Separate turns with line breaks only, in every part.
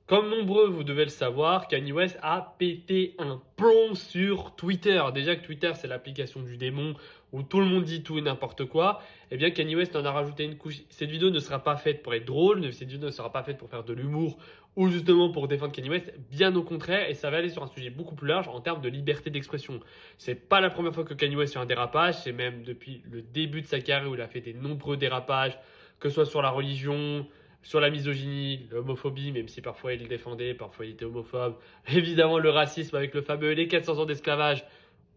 Comme nombreux, vous devez le savoir, Kanye West a pété un plomb sur Twitter. Déjà que Twitter, c'est l'application du démon où tout le monde dit tout et n'importe quoi. Eh bien, Kanye West en a rajouté une couche. Cette vidéo ne sera pas faite pour être drôle, cette vidéo ne sera pas faite pour faire de l'humour ou justement pour défendre Kanye West. Bien au contraire, et ça va aller sur un sujet beaucoup plus large en termes de liberté d'expression. C'est pas la première fois que Kanye West fait un dérapage, c'est même depuis le début de sa carrière où il a fait des nombreux dérapages, que ce soit sur la religion, sur la misogynie, l'homophobie, même si parfois il le défendait, parfois il était homophobe. Évidemment, le racisme avec le fameux les 400 ans d'esclavage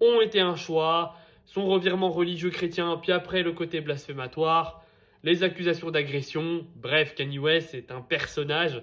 ont été un choix. Son revirement religieux chrétien, puis après le côté blasphématoire, les accusations d'agression. Bref, Kanye West est un personnage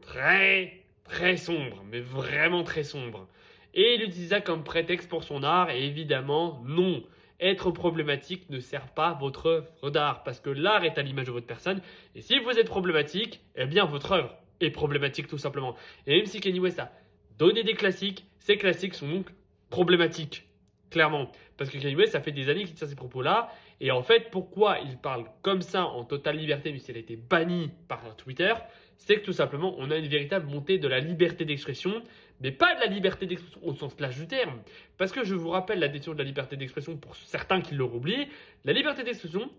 très sombre, mais vraiment très sombre. Et il utilise ça comme prétexte pour son art, et évidemment, non. Être problématique ne sert pas votre œuvre d'art, parce que l'art est à l'image de votre personne, et si vous êtes problématique, eh bien votre œuvre est problématique tout simplement. Et même si Kanye West a donné des classiques, ces classiques sont donc problématiques, clairement. Parce que Kanye West, ça fait des années qu'il tient ces propos-là, et en fait, pourquoi il parle comme ça en totale liberté, même s'il a été banni par Twitter, c'est que tout simplement, on a une véritable montée de la liberté d'expression, mais pas de la liberté d'expression au sens large du terme. Parce que je vous rappelle la définition de la liberté d'expression pour certains qui l'auraient oublié, la liberté d'expression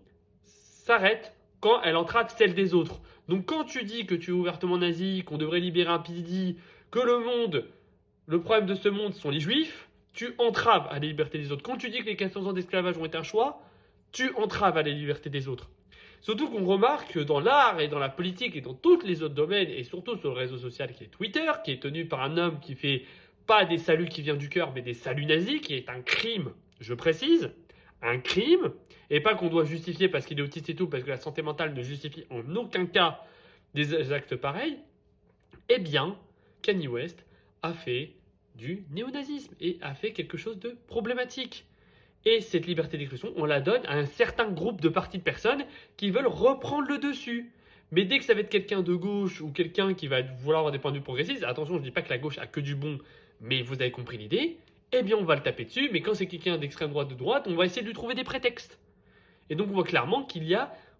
s'arrête quand elle entrave celle des autres. Donc quand tu dis que tu es ouvertement nazi, qu'on devrait libérer un Pidi, que le problème de ce monde sont les juifs, tu entraves à la liberté des autres. Quand tu dis que les 400 ans d'esclavage ont été un choix, tu entraves à la liberté des autres. Surtout qu'on remarque que dans l'art et dans la politique et dans tous les autres domaines, et surtout sur le réseau social qui est Twitter, qui est tenu par un homme qui fait pas des saluts qui viennent du cœur, mais des saluts nazis, qui est un crime, je précise, un crime, et pas qu'on doit justifier parce qu'il est autiste et tout, parce que la santé mentale ne justifie en aucun cas des actes pareils, eh bien, Kanye West a fait du néonazisme et a fait quelque chose de problématique. Et cette liberté d'expression, on la donne à un certain groupe de parties de personnes qui veulent reprendre le dessus. Mais dès que ça va être quelqu'un de gauche ou quelqu'un qui va vouloir avoir des points de vue progressistes, attention, je ne dis pas que la gauche a que du bon, mais vous avez compris l'idée, eh bien on va le taper dessus, mais quand c'est quelqu'un d'extrême droite de droite, on va essayer de lui trouver des prétextes. Et donc on voit clairement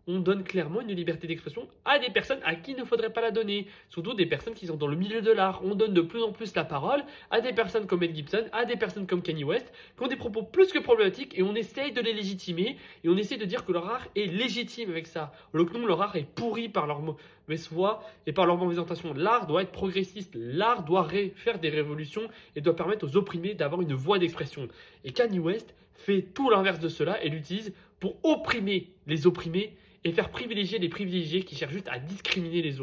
on donne clairement une liberté d'expression à des personnes à qui il ne faudrait pas la donner. Surtout des personnes qui sont dans le milieu de l'art. On donne de plus en plus la parole à des personnes comme Mel Gibson, à des personnes comme Kanye West, qui ont des propos plus que problématiques et on essaye de les légitimer et on essaye de dire que leur art est légitime avec ça. Alors que non, leur art est pourri par leur mauvaise foi et par leur mauvaise intention. L'art doit être progressiste, l'art doit faire des révolutions et doit permettre aux opprimés d'avoir une voie d'expression. Et Kanye West fait tout l'inverse de cela et l'utilise pour opprimer les opprimés et faire privilégier les privilégiés qui cherchent juste à discriminer les autres.